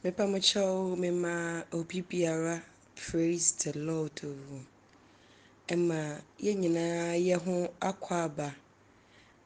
Mepa mucho mema obi biara praise the Lord. Emma ye nyinaa ye ho akwaba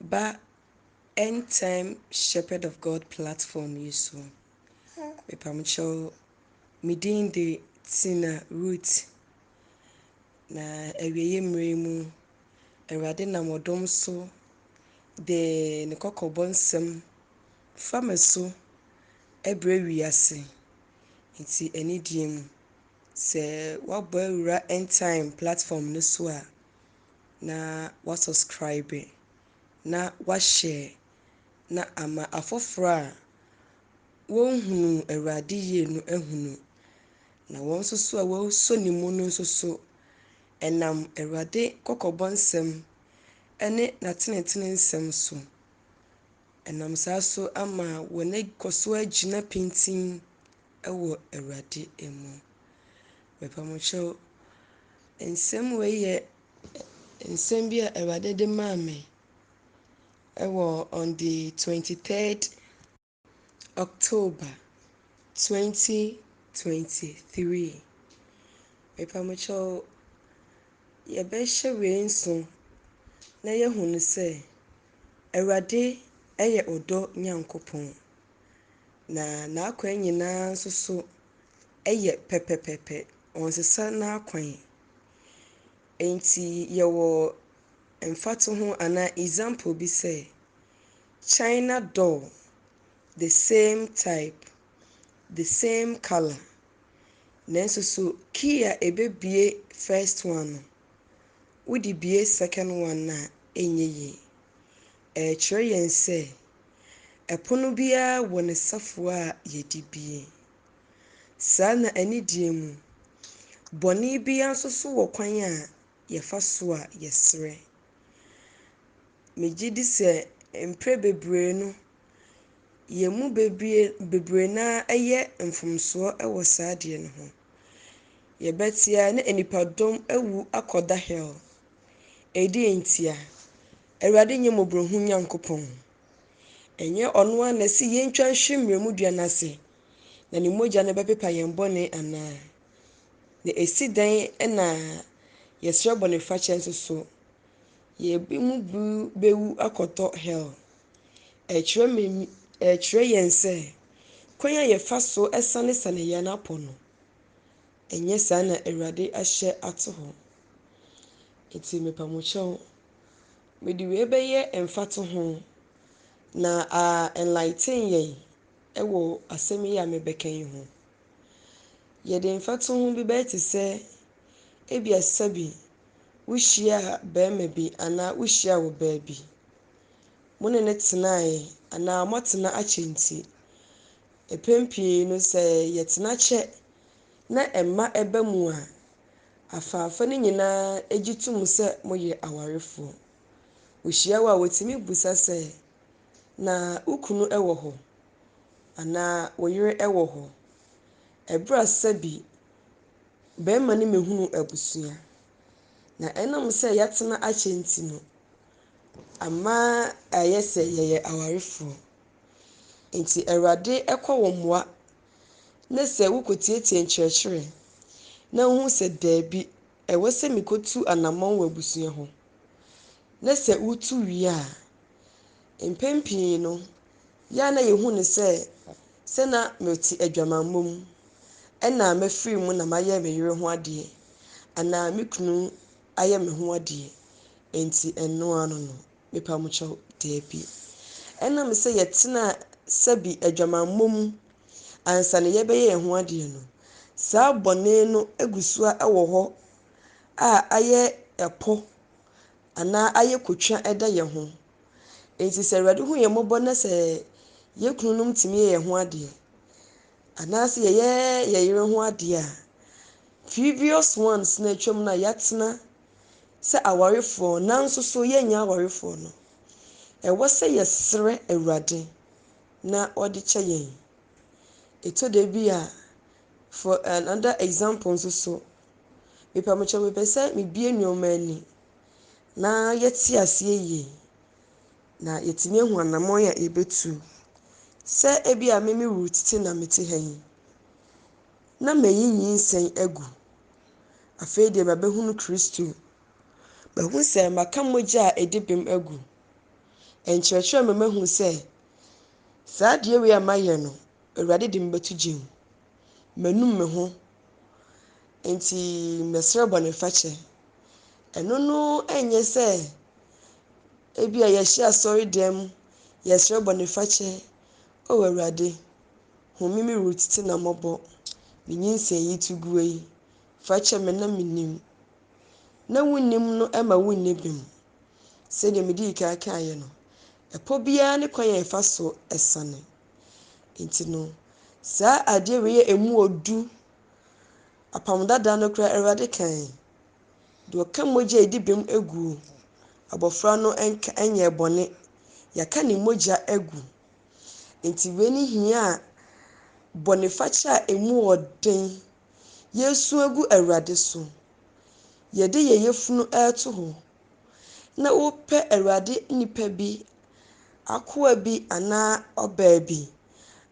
ba end time shepherd of God platform yi so. Mepa mucho medin de Tina Root na awieye mmere mu Awurade nam odom so de ne kokobɔ nsɛm fama so ebre wiase. Nti anidie mu sɛ wabɔ awura end time platform no so a na wa subscribe na wa share na ama afoforo a wonhunu Awurade yie no ahunu na wɔn nso so a wɔso ne mu no nso so ɛnam Awurade kokobɔ nsɛm ɛne n'atenetene nsɛm so ɛnam saa so ama wɔn akɔso agyina pintin ɛwɔ Awurade mu. Mepa mucho nsɛm wei yɛ nsɛm bi a Awurade de maa me ɛwɔ on the 23rd October 2023. Mepa mucho yɛbɛhyɛ wei nso na yɛhunu sɛ Awurade ɛyɛ ɔdɔ Nyankopɔn na n'akwan nyinaa nso so ɛyɛ pɛpɛpɛpɛ ɔnsesa n'akwan. Enti yɛwɔ mfato ho ana example bi sɛ China door, the same type, the same color. Nanso so key a ɛbɛbie first one no wode bie second one na ɛnyɛ yie. Ɛkyerɛ yɛn sɛ ɛpono biara wɔ ne safoa a yɛde bie. Saa na anidie mu bɔne biara nso so wɔ kwan a yɛfa so a yɛsrɛ. Megye di sɛ mpre bebree no yɛn mu bebree na ɛyɛ mfomsoɔ ɛwɔ saa adeɛ no ho. Yɛbɛtea na enipadɔm awu akɔda hell. Ɛdi ntia Awurade nyɛ mmɔborɔhu Nyankopɔn. Ɛnyɛ ɔno a na si yɛntwa nhwe mmerɛmu dua n'ase na ne mogya no bɛpepa yɛn bɔne anaa. Na esi dan ɛna yɛsrɛ bɔnefakyɛ nso so yɛbi mu bu bɛwu akɔtɔ hell. Ɛkyerɛ yɛn sɛ kwan a yɛfa so ɛsanesane yɛn apɔ no ɛnyɛ saa na Awurade ahyɛ ato hɔ. Enti mepa mucho mede wei bɛyɛ mfato ho na enlighten yɛn ɛwɔ asɛm yi a mebɛka yi ho. Yɛde mfato ho bi bɛyɛ te sɛ ebi asabi wohyia bɛrima bi anaa wohyia wɔ baabi. Mo ne ne tenaeɛ anaa moatena akyɛ nti ɛpɛn pii no sɛ yɛtena kyɛ na ɛmma ɛba mu a afaafa no nyinaa agye tom sɛ moyɛ awarefoɔ. Wohyia wɔ a wɔtumi busa sɛ na wo kunu ɛwɔ hɔ anaa wo yere ɛwɔ hɔ. Ɛberɛ a sɛbi bɛrima no mmɛhunu abusua na ɛnam sɛ yɛatena akyɛ nti no ama ɛyɛ sɛ yɛyɛ awarefoɔ. Enti Awurade ɛkɔ wɔ mmoa na sɛ wokɔtietie nkyerɛkyerɛ na wohu sɛ daabi ɛwɔ sɛ mekɔtu anammɔn wɔ abusua ho na sɛ wotu wie a mpɛn pii no yɛa na yɛhu ne sɛ na mete adwamammɔ mu ɛna mafiri mu na mayɛ me yere ho adeɛ anaa me kunu ayɛ me ho adeɛ. Enti ɛno ano no mepa mucho daabi. Ɛnam sɛ yɛtena sɛbi adwamammɔ mu ansa na yɛbɛyɛ yɛn ho adeɛ no saa bɔne no agu so a ɛwɔ hɔ a ayɛ ɛpɔ anaa ayɛ kotwa ɛda yɛn ho. Enti sɛ Awurade hu yɛn mmɔbɔ na sɛ yɛn kununom tumi yɛ yɛn ho adeɛ anaasɛ yɛyɛ yɛn yere ho adeɛ a previous ones na atwam na yɛatena sɛ awarefoɔ nanso so yɛnyɛ awarefoɔ no ɛwɔ sɛ yɛsrɛ Awurade na ɔde kyɛ yɛn. Ɛtɔ da bi a for another example nso so mepa mucho mepɛ sɛ mebie nneɛma ani na yɛte aseɛ yie na yɛtumi ahu anammɔn a yɛbɛtu sɛ ebi a meme root te na mete ha yi na mayi nyinsɛn agu. Afei deɛ mabɛhunu Kristo. Mahu sɛ maka mogya a ɛdi bem agu. Nkyerɛkyerɛ ma mahu sɛ saa adeɛ wei a mayɛ no, Awurade de me bɛto gye mu. Manum me ho, nti mɛsrɛ bɔnefakyɛ. Ɛno no ɛnyɛ sɛ ebi a yɛhyɛ asɔredan mu, yɛsrɛ bɔnefakyɛ. Awurade, hu me Ruth tena mmɔbɔ. Me nyinsɛn yi to gu yi, fakyɛ me na menim. Na wonim no ɛma wonni bem. Sɛdeɛ mede kan kaeɛ no, ɛpɔ biara ne kwan a ɛfa so ɛsane. Nti no, saa adeɛ wei yɛ emu odu. Apam dada no koraa Awurade kae. Deɛ ɔka mogya a ɛdi bem agu, abɔfra no ɛnyɛ bɔne. Yɛaka ne mogya agu. Nti wei ne hia a bɔnefakyɛ a emu ɔden yɛsu agu Awurade so. Yɛde yɛn yafunu ɛto hɔ. Na wopɛ Awurade nipa bi, akoa bi anaa ɔbaa bi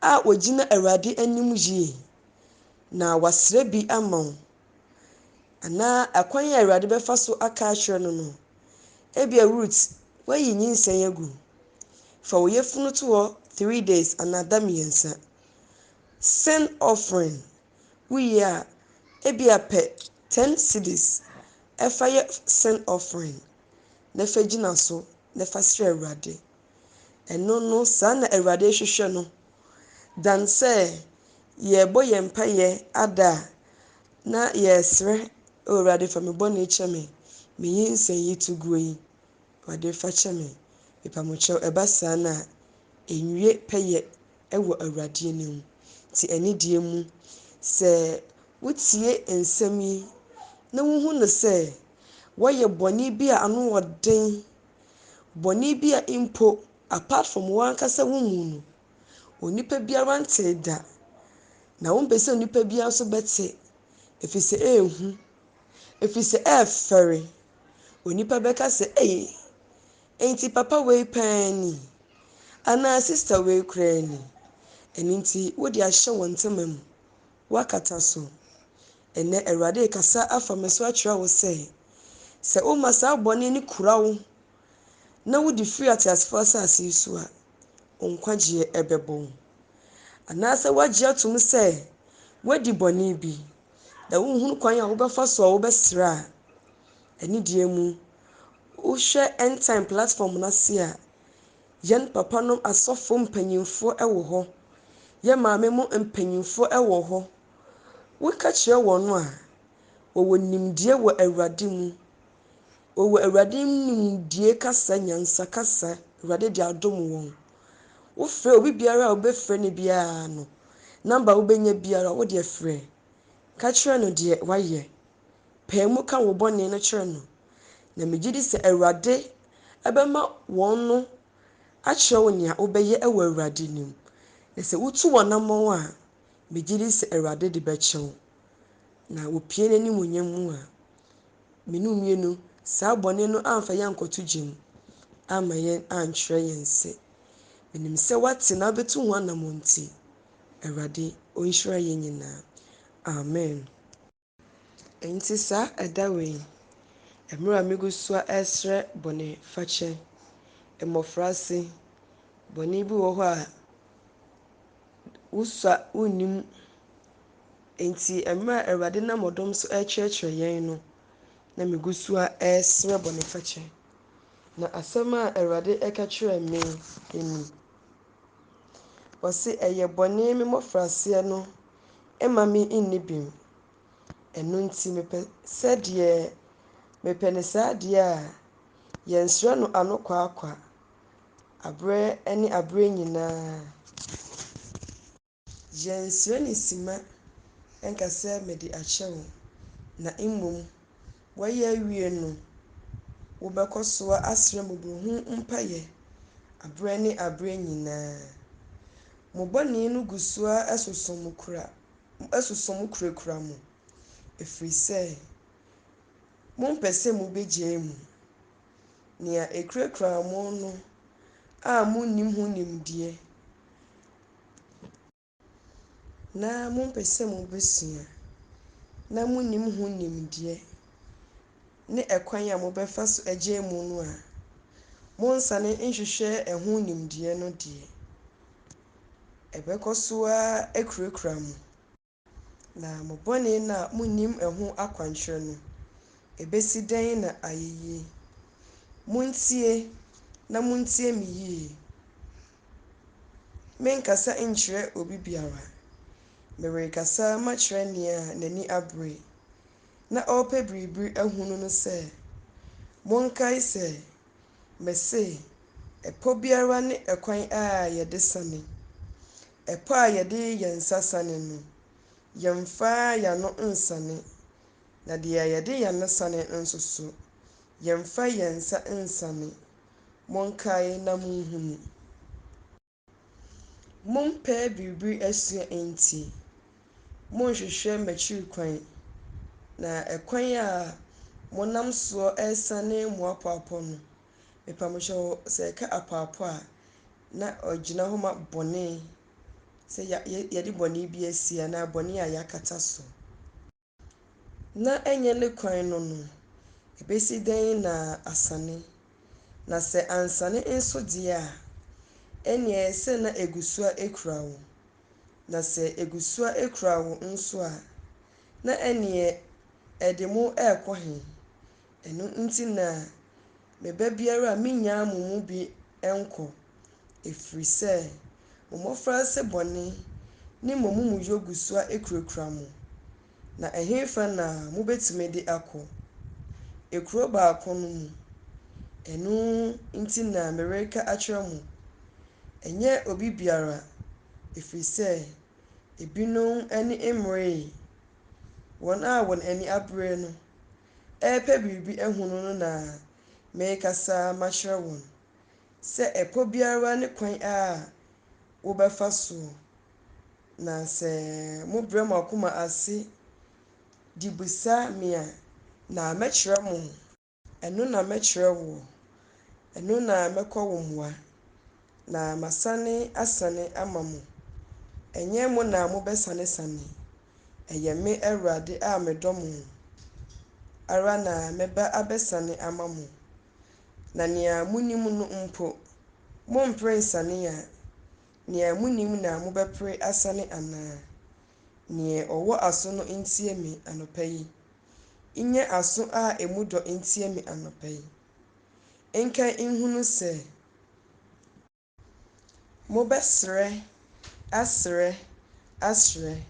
a ogyina Awurade anim yie, na wasrɛ bi ama wo. Anaa akwan a Awurade bɛfa so aka akyerɛ no no. Ebia Ruth, wayi nyinsɛn agu. Fa wo yafunu to hɔ 3 days anaa da mmiɛnsa. Send offering. Woyie a, ebia pɛ 10 cedis. Ɛfa yɛ send offering. Na fa gyina so, na fa srɛ Awurade. Ɛno no, saa na Awurade hwehwɛ no. Dan sɛ yɛbɔ yɛn mpaeɛ ada a, na yɛsrɛ, Awurade fa me bɔne kyɛ me. Me nyinsɛn yi to gu yi, Awurade fakyɛ me. Mepamokyɛw ɛba saa na enwie pɛyɛ ɛwɔ Awurade anim. Ti anidie mu, sɛ wotie nsɛm yi, na wohu no sɛ wɔyɛ bɔne bi a ano wɔ den, bɔne bi a mpo apart from wankasa wo mu no, onipa biara nte da, na wompɛ sɛ onipa biara nso bɛte, ɛfiri sɛ ɛɛhu, ɛfiri sɛ ɛɛfɛre. Onipa bɛka sɛ, enti papa wei paa ni, anaa sister wei koraa ni. Ɛno nti, wode ahyɛ wɔn ntama mu, woakata so. Ɛnnɛ Awurade kasa afa me so akyerɛ wo sɛ woma saa bɔne no kura wo, na wode firi ateasefoɔ asase yi so a, wo nkwagyeɛ ɛbɛbɔ wo. Anaasɛ woagye atom sɛ woadi bɔne bi, na wonhunu kwan a wobɛfa so a wobɛsrɛ a, anidie mu, wohwɛ end time platform no ase a, yɛn papanom asɔfo mpanyimfoɔ ɛwɔ hɔ, yɛn maame mu mpanyimfoɔ ɛwɔ hɔ. Woka kyerɛ wɔn no a, wɔwɔ nimdeɛ wɔ Awurade mu. Wɔwɔ Awurade nimdeɛ kasa, nyansa kasa, Awurade de adom wɔn. Wofrɛ obi biara a wobɛfrɛ no biara no, number a wobɛnya biara wode frɛ. Ka kyerɛ no deɛ wayɛ. Pae mu ka wo bɔne no kyerɛ no. Na megye di sɛ Awurade ɛbɛma wɔn no akyerɛ wo nea wobɛyɛ ɛwɔ Awurade nim. Na sɛ wotu wɔn anammɔn a, megye di sɛ Awurade de bɛkyɛ wo. Na wopie n'animuonyam mu a, mene mmienu, saa bɔne no amfa yɛn ankɔto gye mu, ama yɛn antwerɛ yɛn se. Menim sɛ woate na wobɛtu ho anammɔn nti, Awurade ɔnhyira yɛn nyinaa. Amen. Enti saa ɛda wei, mmerɛ a megu so a ɛsrɛ bɔnefakyɛ, mmɔfraase, bɔne bi wɔ hɔ a wosua wonnim. Enti mmerɛ a Awurade nam ɔdom so ɛkyerɛkyerɛ yɛn no, na megu so a ɛsrɛ bɔnefakyɛ. Na asɛm a Awurade ɛka kyerɛ me ni. Wɔse ɛyɛ bɔne me mmɔfraaseɛ no ɛma me nni bem. Ɛno nti mepɛ ne saa adeɛ a yɛnsrɛ no ano kwaakwa, aberɛ ne aberɛ nyinaa. Yɛnsrɛ ne sima ɛnka sɛ mede akyɛ wo, na mmom, wɔyɛ awie no, wobɛkɔ so asrɛ mmɔborɔhunu mpaeɛ aberɛ ne aberɛ nyinaa. Mo bɔne no gu so a ɛsoso mo kurakura mo, ɛfiri sɛ mompɛ sɛ mobɛgyae mu. Nea ɛkurakura mo no a monnim ho nimdeɛ, na mompɛ mo besua na monim ho nimdeɛ ne ɛkwan a mobɛfa so agye mu no a monsane nhwehwɛ ɛho nimdeɛ no deɛ ɛbɛkɔ so a akurakura mo na mo bɔne na monnim ɛho akwankyerɛ no ɛbɛsi dɛn na ayɛyie. Montie na montie me yie. Menkasa nkyerɛ obi biara. Merekasa makyerɛ nea n'ani abere na ɔrepɛ biribi ahunu no sɛ monkae sɛ mese ɛpɔ biara ne ɛkwan a yɛde sane. Ɛpɔ a yɛde yɛn nsa sane no, yɛmfa yɛano nsane. Na deɛ yɛde yɛn ano sane nso so, yɛmfa yɛn nsa nsane. Monkae na monhunu. Mompɛ biribi asua nti, monhwehwɛ m'akyiri kwan. Na ɛkwan a monam soɔ ɛresane mo apɔapɔ no, mepamokyɛw sɛ ɛka apɔapɔ a, na ɔgyina hɔ ma bɔne. Sɛ yɛde bɔne bi asi anaa bɔne a yɛakata so. Na ɛnyɛ ne kwan no no, ɛbɛsi dɛn na asane. Na sɛ ansane nso deɛ a, ɛneɛ sɛ na egu so a ekura wo. Na sɛ egu so a ekura wo nso a, na ɛneɛ ɛde mo ɛrekɔ he? Ɛno nti na meba biara a menyaa mo mu bi nkɔ. Ɛfiri sɛ, mo mmɔfraase bɔne ne mo amumuyɛ gu so a ekurakura mo. Na ɛhefa na mobɛtumi de akɔ? Ekuro baako no mu. Ɛno nti na mereka akyerɛ mo. Ɛnyɛ obi biara, ɛfiri sɛ ebinom ani mmeree. Wɔn a wɔn ani abere no ɛrepɛ biribi ahunu no na merekasa makyerɛ wɔn. Sɛ ɛpɔ biara ne kwan a wobɛfa so. Na sɛ mobrɛ mo akoma ase de bisa me a, na mɛkyerɛ mo. Ɛno na mɛkyerɛ wo. Ɛno na mɛkɔ wo mmoa. Na masane asane ama mo. Ɛnyɛ mo na mobɛsanesane. Ɛyɛ me Awurade a medɔ mo ara na mɛba abɛsane ama mo. Na nea monim no mpo, mompere nsane a, nea monim na mobɛpere asane anaa? Nea ɔwɔ aso no ntie me anɔpa yi. Nyɛ aso a emu dɔ ntie me anɔpa yi. Nka nhunu sɛ mobɛsrɛ, asrɛ,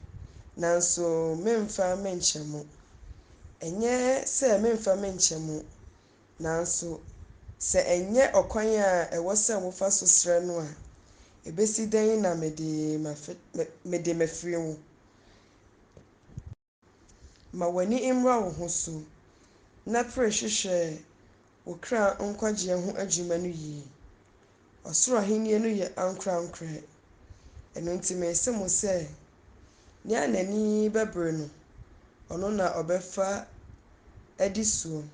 nanso memfa menkyɛ mo. Ɛnyɛ sɛ memfa menkyɛ mo, nanso sɛ ɛnyɛ ɔkwan a ɛwɔ sɛ mofa so srɛ no a, ɛbɛsi dɛn na mede mafiri wo. Ma w'ani mmra wo ho so, na pere hwehwɛ wo kra nkwagyeɛ ho adwuma no yie. Ɔsoro ahenni no yɛ ankorankorɛ. Ɛno nti mese mo sɛ, nea n'ani bɛbere no, ɔno na ɔbɛfa adi soɔ.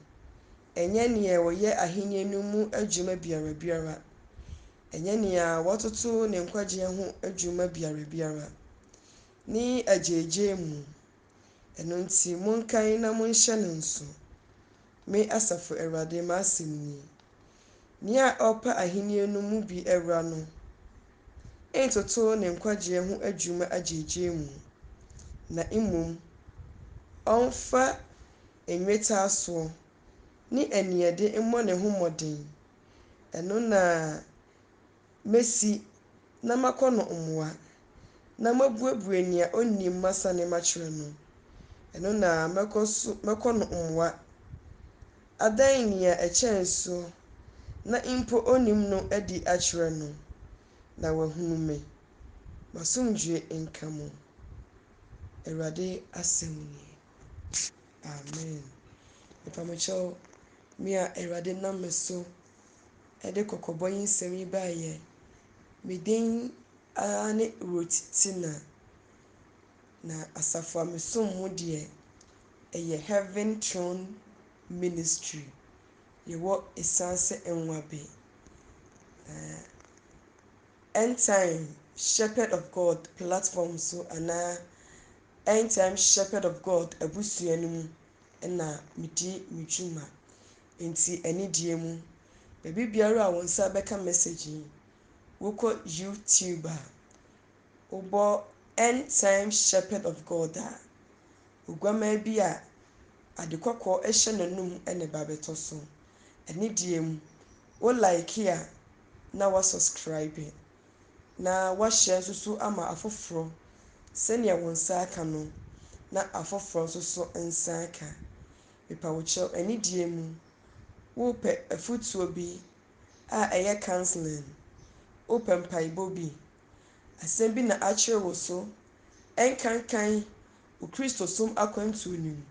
Ɛnyɛ nea wɔyɛ ahenni no mu adwuma biara. Ɛnyɛ nea wɔtoto ne nkwagyeɛ ho adwuma biara. Ne agyeegye mu. Ɛno nti monkae na monhyɛ ne nso. Me Asafo Awurade m'asɛm nie. Nea ɔrepɛ ahenni no mu bi awura no, ntoto ne nkwagyeɛ ho adwuma agyeegye mu. Na mmom, ɔmfa nnwetaasoɔ ne aniɛde mmɔ ne ho mmɔden. Ɛno na mesi na makɔ no mmoa, na mabuebue nea onnim masane makyerɛ no. Ɛno na mɛkɔ no mmoa, adan nea ɛkyɛn soɔ, na mpo onnim no adi akyerɛ no, na wahunu me. M'asomdwoe nka mo. Awurade asɛm nie. Amen. Mepamokyɛw, me a Awurade nam me so ɛde kɔkɔbɔ yi nsɛm yi baeɛ. Me din ara ne Rotitina. Na asafo a mesom mu deɛ ɛyɛ Heaven Throne Ministry. Yɛwɔ Esaase Nwabe. End time Shepherd of God platform so anaa end time Shepherd of God abusua no mu na medi me dwuma. Nti anidie mu baabi biara a wo nsa bɛka message yi wokɔ YouTube a wobɔ end time Shepherd of God a oguama bi a ade kɔkɔɔ ɛhyɛ n'anum na ba bɛtɔ so. Anidie mu wo like a na wa subscribe na wahyɛ nso so ama afoforɔ sɛnea wo nsa aka no na afoforɔ nso so nsa aka. Mepa wo kyɛw anidie mu wopɛ afutuo bi a ɛyɛ counseling, wopɛ mpaebɔ bi, asɛm bi na akyerɛ wo so ɛnkankan wo kristosom akwantuo no mu.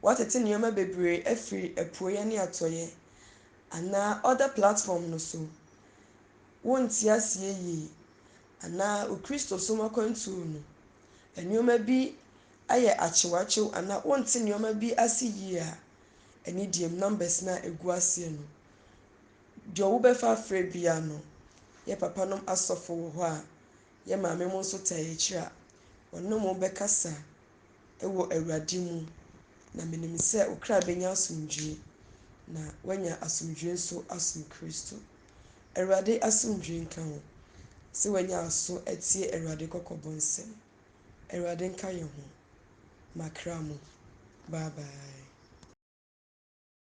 Watete nneɛma bebree afiri apueeɛ ne atɔeɛ anaa other platform no so wonte aseɛ yie anaa wo kristosom akwantuo no nneɛma bi ayɛ akyewakyew anaa wonte nneɛma bi ase yie a anidie mu numbers na egu aseɛ no deɛ wobɛfa afrɛ bia no yɛ papanom asɔfo wɔ hɔ a yɛ maame mo nso taa akyire a ɔno mo bɛkasa ɛwɔ Awurade mu na menim sɛ wo kra bɛnya asomdwie na wanya asomdwie nso asom Kristo. Awurade asomdwie nka ho sɛ wanya aso atie Awurade kɔkɔbɔ nsɛm. Awurade nka yɛn ho. Makra mo. Bye bye.